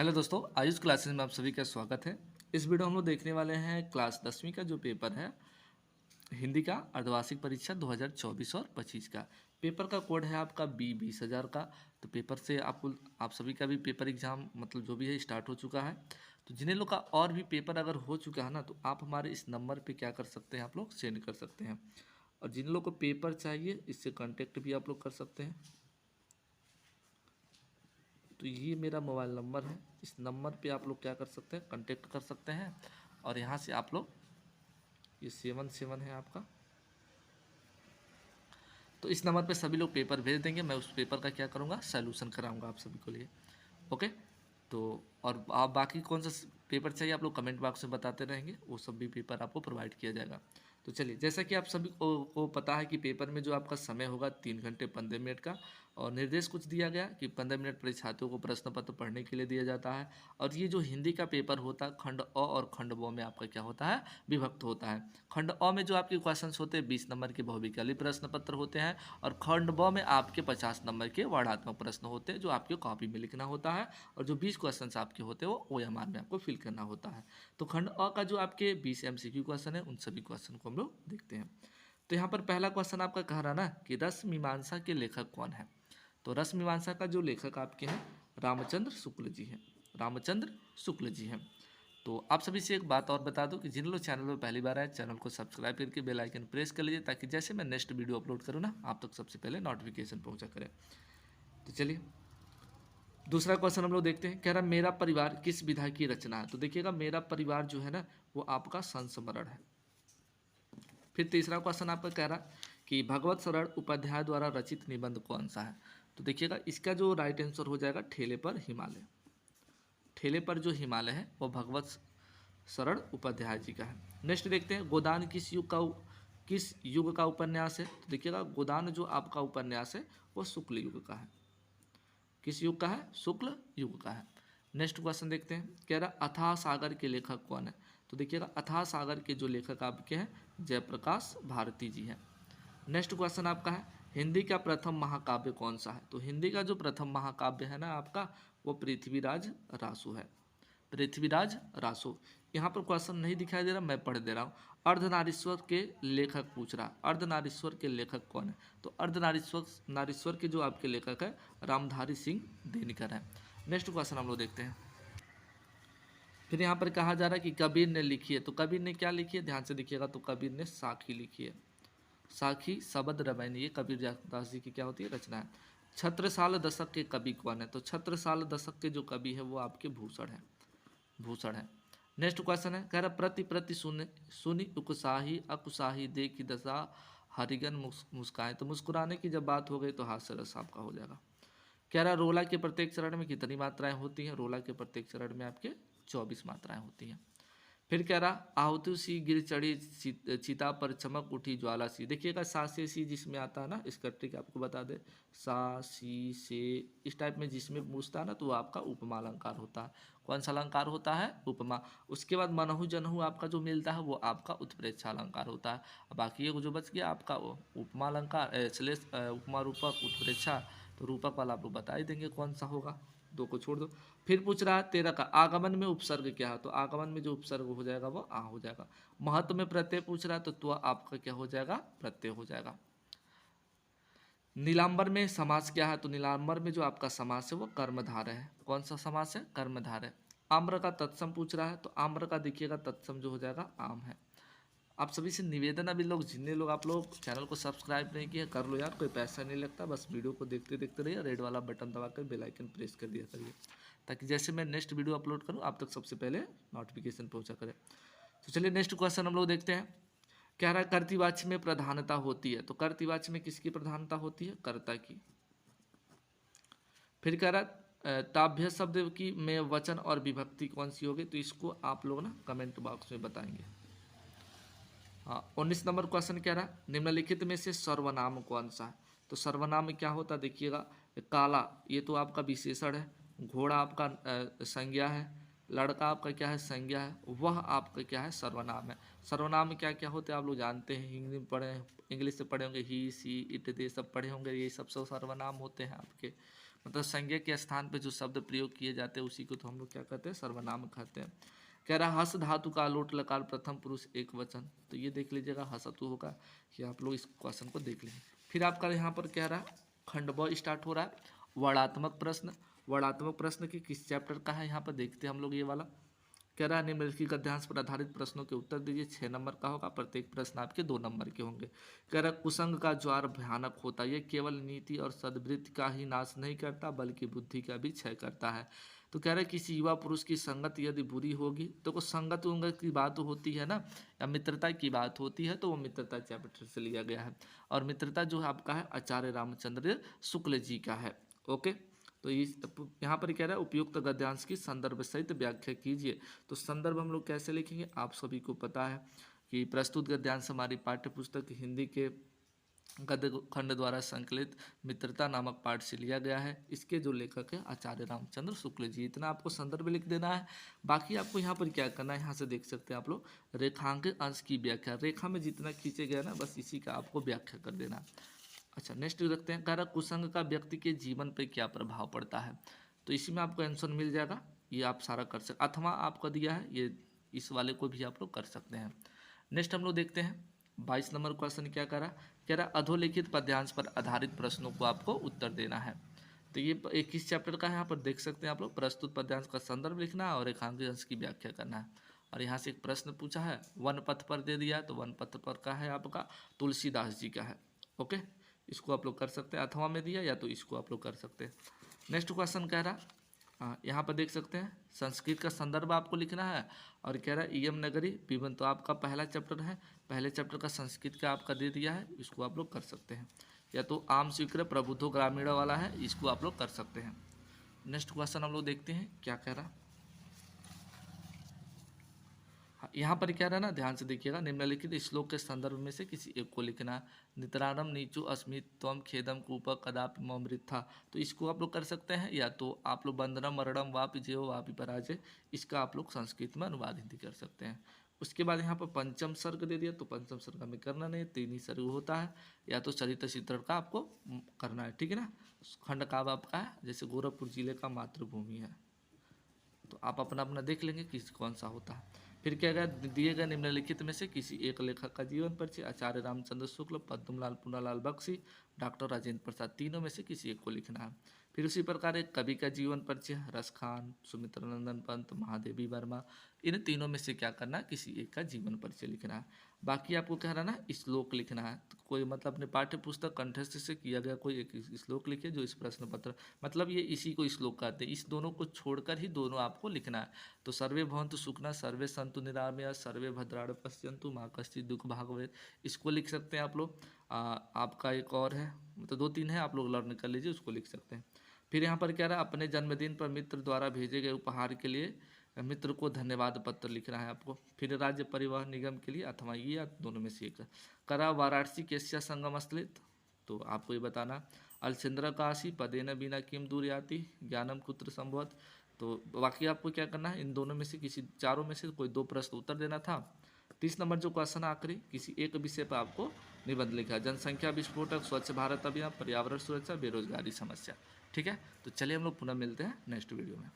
Hello दोस्तों, Ayush classes में आप सभी का स्वागत है। इस वीडियो हम लोग देखने वाले हैं क्लास 10वीं का जो पेपर है हिंदी का अर्धवार्षिक परीक्षा 2024 और 25 का। पेपर का कोड है आपका B 20,000 का। तो पेपर से आप सभी का भी पेपर एग्जाम मतलब जो भी है स्टार्ट हो चुका है। तो जिन्हें लोग का और भी पेपर अगर हो चुका है ना, तो आप हमारे इस नंबर पे क्या कर सकते हैं, आप लोग सेंड कर सकते हैं। और जिन लोग को पेपर चाहिए इससे कांटेक्ट भी आप लोग कर सकते हैं। तो ये मेरा मोबाइल नंबर है, इस नंबर पे आप लोग क्या कर सकते हैं, कांटेक्ट कर सकते हैं। और यहाँ से आप लोग ये 77 है आपका, तो इस नंबर पे सभी लोग पेपर भेज देंगे। मैं उस पेपर का क्या करूँगा, सॉल्यूशन कराऊँगा आप सभी को लिए। ओके। तो और आप बाकी कौन सा पेपर चाहिए आप लोग कमेंट बॉक्स में बताते रहेंगे, वो सब भी पेपर आपको प्रोवाइड किया जाएगा। तो चलिए, जैसा कि आप सभी को पता है कि पेपर में जो आपका समय होगा 3 घंटे 15 मिनट का, और निर्देश कुछ दिया गया कि 15 मिनट परीक्षार्थियों को प्रश्न पत्र पढ़ने के लिए दिया जाता है। और ये जो हिंदी का पेपर होता है खंड अ और खंड ब में आपका क्या होता है, विभक्त होता है। खंड अ में जो आपके क्वेश्चंस होते हैं 20 नंबर के बहुविकल्पी प्रश्न पत्र होते हैं, और खंड ब में आपके 50 नंबर के वर्णात्मक प्रश्न होते हैं जो आपके कॉपी में लिखना होता है, और जो 20 क्वेश्चन आपके होते हैं वो OMR में आपको फिल करना होता है। तो खंड अ का जो आपके 20 MCQ क्वेश्चन है, उन सभी क्वेश्चन को हम लोग देखते हैं। तो यहाँ पर पहला क्वेश्चन आपका कह रहा ना कि रस मीमांसा के लेखक कौन है। तो रस मीमांसा का जो लेखक आपके हैं रामचंद्र शुक्ल जी हैं। रामचंद्र शुक्ल जी हैं। तो आप सभी से एक बात और बता दूं कि जिन लोग चैनल पर पहली बार आए, चैनल को सब्सक्राइब करके बेल आइकन प्रेस कर लीजिए, ताकि जैसे मैं नेक्स्ट वीडियो अपलोड करूँ ना, आप तक सबसे पहले नोटिफिकेशन पहुंचा करें। तो चलिए, दूसरा क्वेश्चन हम लोग देखते हैं। कह रहा मेरा परिवार किस विधा की रचना है। तो देखिएगा, मेरा परिवार जो है ना वो आपका संस्मरण है। फिर तीसरा क्वेश्चन आपका कह रहा कि भगवत शरण उपाध्याय द्वारा रचित निबंध कौन सा है। तो देखिएगा, इसका जो राइट आंसर हो जाएगा ठेले पर हिमालय। ठेले पर जो हिमालय है वो भगवत शरण उपाध्याय जी का है। नेक्स्ट देखते हैं, गोदान किस युग का उपन्यास है। तो देखिएगा, गोदान जो आपका उपन्यास है वो शुक्ल युग का है। किस युग का है, शुक्ल युग का है। नेक्स्ट क्वेश्चन देखते हैं। कह रहा अथाह सागर के लेखक कौन है। तो देखिएगा, अथाह सागर के जो लेखक आपके हैं जयप्रकाश भारती जी हैं। नेक्स्ट क्वेश्चन आपका है, हिंदी का प्रथम महाकाव्य कौन सा है। तो हिंदी का जो प्रथम महाकाव्य है ना आपका, वो पृथ्वीराज रासो है। पृथ्वीराज रासो। यहाँ पर क्वेश्चन नहीं दिखाई दे रहा, मैं पढ़ दे रहा हूँ। अर्धनारीश्वर के लेखक पूछ रहा, अर्धनारीश्वर के लेखक कौन है। तो नारीश्वर के जो आपके लेखक है रामधारी सिंह दिनकर है। नेक्स्ट क्वेश्चन हम लोग देखते हैं। फिर यहाँ पर कहा जा रहा है कि कबीर ने लिखी है। तो कबीर ने क्या लिखी है, ध्यान से देखिएगा। तो कबीर ने साखी लिखी है। साखी शबद रामायण, ये कबीर दास जी की क्या होती है, रचना है। छत्रसाल दशक के कवि कौन है। तो छत्रसाल दशक के जो कवि है वो आपके भूषण है। भूषण है। नेक्स्ट क्वेश्चन है, कह रहा प्रति प्रति सुन सुनी उकसाही अकुसाही देखी दशा हरिगन मुस्काए। तो मुस्कुराने की जब बात हो गई तो हास्य रस आपका हो जाएगा। कह रहा रोला के प्रत्येक चरण में कितनी मात्राएं होती हैं। रोला के प्रत्येक चरण में आपके 24 मात्राएं होती हैं। फिर कह रहा आहुति सी गिर चढ़ी चिता पर चमक उठी ज्वाला सी। देखिएगा, सा से सी जिसमें आता है ना, इसका ट्रिक आपको बता दे। सा सी से इस टाइप में जिसमें पूछता है ना, तो वो आपका उपमा अलंकार होता है। कौन सा अलंकार होता है, उपमा। उसके बाद मनहु जनहु आपका जो मिलता है वो आपका उत्प्रेक्षा अलंकार होता है। बाकी ये जो बच गया आपका वो उपमा अलंकार श्लेष उपमा रूपक उत्प्रेक्षा। तो रूपक वाला आप लोग बता ही देंगे कौन सा होगा, दो को छोड़ दो। फिर पूछ रहा है 13 का आगमन में उपसर्ग क्या है। तो आगमन में जो उपसर्ग हो जाएगा वो आ हो जाएगा। महत्व में प्रत्यय पूछ रहा है, तो त्व आपका क्या हो जाएगा, प्रत्यय हो जाएगा। नीलांबर में समास क्या है। तो नीलांबर में जो आपका समास है वो कर्मधारय है। कौन सा समास है, कर्मधारय। आम्र का तत्सम पूछ रहा है। तो आम्र का देखिएगा तत्सम जो हो जाएगा आम है। आप सभी से निवेदन, अभी लोग जितने लोग आप लोग चैनल को सब्सक्राइब नहीं किए कर लो यार, कोई पैसा नहीं लगता, बस वीडियो को देखते देखते रहिए, रेड वाला बटन दबाकर बेल आइकन प्रेस कर दिया करिए, ताकि जैसे मैं नेक्स्ट वीडियो अपलोड करूं आप तक सबसे पहले नोटिफिकेशन पहुंचा करे। तो चलिए नेक्स्ट क्वेश्चन हम लोग देखते हैं। कह रहा है कर्तृवाच्य में प्रधानता होती है। तो कर्तृवाच्य में किसकी प्रधानता होती है, कर्ता की। फिर कह रहा है ताभ्य शब्द की में वचन और विभक्ति कौन सी होगी। तो इसको आप लोग ना कमेंट बॉक्स में बताएंगे। हाँ, 19 नंबर क्वेश्चन कह रहा है निम्नलिखित में से सर्वनाम कौन सा है। तो सर्वनाम में क्या होता है, देखिएगा। काला ये तो आपका विशेषण है। घोड़ा आपका संज्ञा है। लड़का आपका क्या है, संज्ञा है। वह आपका क्या है, सर्वनाम है। सर्वनाम में क्या क्या होते हैं आप लोग जानते हैं, हिंदी में पढ़े, इंग्लिश से पढ़े होंगे, ही सी इट दे सब पढ़े होंगे, ये सब सर्वनाम होते हैं आपके। मतलब संज्ञा के स्थान पे जो शब्द प्रयोग किए जाते हैं उसी को तो हम लोग क्या कहते हैं, सर्वनाम कहते हैं। कह रहा हस धातु का लोट लकार प्रथम पुरुष एक वचन, तो ये देख लीजिएगा हसतु होगा, कि आप लोग इस क्वेश्चन को देख लीजिए। फिर आपका यहाँ पर कह रहा खंड ब स्टार्ट हो रहा है, वर्णात्मक प्रश्न। वर्णात्मक प्रश्न की किस चैप्टर का है यहाँ पर देखते हैं हम लोग ये वाला। कह रहा है निम्नलिखित गद्यांश पर आधारित प्रश्नों के उत्तर दीजिए। 6 नंबर का होगा, प्रत्येक प्रश्न आपके 2 नंबर के होंगे। कह रहा है कुसंग का ज्वार भयानक होता है, ये केवल नीति और सद्वृत्ति का ही नाश नहीं करता बल्कि बुद्धि का भी क्षय करता है। तो कह रहा है किसी युवा पुरुष की संगत यदि बुरी होगी तो कुछ संगत उंगत की बात होती है ना, या मित्रता की बात होती है, तो वो मित्रता चैप्टर से लिया गया है। और मित्रता जो है आपका है आचार्य रामचंद्र शुक्ल जी का है। ओके, तो यहाँ पर कह रहा है उपयुक्त गद्यांश की संदर्भ सहित व्याख्या कीजिए। तो संदर्भ हम लोग कैसे लिखेंगे, आप सभी को पता है कि प्रस्तुत गद्यांश हमारी पाठ्य पुस्तक हिंदी के गद्य खंड द्वारा संकलित मित्रता नामक पाठ से लिया गया है। इसके जो लेखक है आचार्य रामचंद्र शुक्ल जी। इतना आपको संदर्भ लिख देना है। बाकी आपको यहाँ पर क्या करना है, यहाँ से देख सकते हैं आप लोग रेखांकित अंश की व्याख्या, रेखा में जितना खींचे गया ना बस इसी का आपको व्याख्या कर देना है। अच्छा, नेक्स्ट रखते हैं, कह रहा कुसंग का व्यक्ति के जीवन पर क्या प्रभाव पड़ता है। तो इसी में आपको आंसर मिल जाएगा, ये आप सारा कर सकते, अथवा आपका दिया है ये, इस वाले को भी आप लोग कर सकते हैं। नेक्स्ट हम लोग देखते हैं 22 नंबर क्वेश्चन क्या कह रहा अधोलिखित पद्यांश पर आधारित प्रश्नों को आपको उत्तर देना है। तो ये 21 चैप्टर का है, यहाँ पर देख सकते हैं आप लोग। प्रस्तुत पद्यांश का संदर्भ लिखना है और रेखांकित अंश की व्याख्या करना है। और यहाँ से एक प्रश्न पूछा है, वन पथ पर दे दिया है, तो वन पथ पर का है आपका तुलसीदास जी का है। ओके, इसको आप लोग कर सकते हैं, अथवा में दिया या तो इसको आप लोग कर सकते हैं। नेक्स्ट क्वेश्चन कह रहा यहाँ पर देख सकते हैं संस्कृत का संदर्भ आपको लिखना है। और कह रहा है इयम नगरी विवन, तो आपका पहला चैप्टर है, पहले चैप्टर का संस्कृत का आपका दे दिया है, इसको आप लोग कर सकते हैं। या तो आम स्वीकृत प्रबुद्धो ग्रामीण वाला है, इसको आप लोग कर सकते हैं। नेक्स्ट क्वेश्चन हम लोग देखते हैं क्या कह रहा। यहाँ पर क्या रहा ना, ध्यान से देखिएगा, निम्नलिखित श्लोक के संदर्भ में से किसी एक को लिखना है। नितरानम नीचु अस्मित त्वम खेदम कूप कदापि ममृथा, तो इसको आप लोग कर सकते हैं। या तो आप लोग बंधनम मरणम वापि जेव वापि पराजय, इसका आप लोग संस्कृत में अनुवाद हिंदी कर सकते हैं। उसके बाद यहाँ पर पंचम सर्ग दे दिया, तो पंचम सर्ग हमें करना नहीं, 3 ही सर्ग होता है। या तो चरित्र चित्रण का आपको करना है, ठीक है ना। खंड काव्य आपका है, जैसे गोरखपुर जिले का मातृभूमि है, तो आप अपना अपना देख लेंगे किस कौन सा होता है। फिर क्या गया, दिए गए निम्नलिखित में से किसी एक लेखक का जीवन परिचय, आचार्य रामचंद्र शुक्ल, पद्मलाल पूनालाल बख्शी, डॉक्टर राजेंद्र प्रसाद, तीनों में से किसी एक को लिखना है। फिर उसी प्रकार एक कवि का जीवन परिचय, रसखान, सुमित्र नंदन पंत, महादेवी वर्मा, इन तीनों में से क्या करना है, किसी एक का जीवन परिचय लिखना है। बाकी आपको कह रहा ना श्लोक लिखना है, तो कोई मतलब अपने पाठ्य पुस्तक कंठस्थ से किया गया कोई एक श्लोक लिखिए जो इस प्रश्न पत्र, मतलब ये इसी को श्लोक कहते हैं। इस दोनों को छोड़कर ही दोनों आपको लिखना है। तो सर्वे भवन्तु सुखिनः, सर्वे सन्तु निरामया, सर्वे भद्राणि पश्यन्तु मा कश्चित् दुःख भाग् भवेत्, इसको लिख सकते हैं आप लोग। आपका एक और है, मतलब 2-3 है, आप लोग लर्न कर लीजिए, उसको लिख सकते हैं। फिर यहाँ पर क्या रहा, अपने जन्मदिन पर मित्र द्वारा भेजे गए उपहार के लिए मित्र को धन्यवाद पत्र लिखना है आपको। फिर राज्य परिवहन निगम के लिए अथवा ये या दोनों में से एक। करा वाराणसी केस्या संगम स्थलित, तो आपको ये बताना। अलचंद्र काशी पदेन बिना किम दूर याति, ज्ञानम कुत्र संभवत, तो बाकी आपको क्या करना है, इन दोनों में से किसी चारों में से कोई 2 प्रश्न उत्तर देना था। 30 नंबर जो क्वेश्चन आखिरी, किसी एक विषय पर आपको निबंध लिखा, जनसंख्या विस्फोटक, स्वच्छ भारत अभियान, पर्यावरण सुरक्षा, बेरोजगारी समस्या। ठीक है, तो चलिए हम लोग पुनः मिलते हैं नेक्स्ट वीडियो में।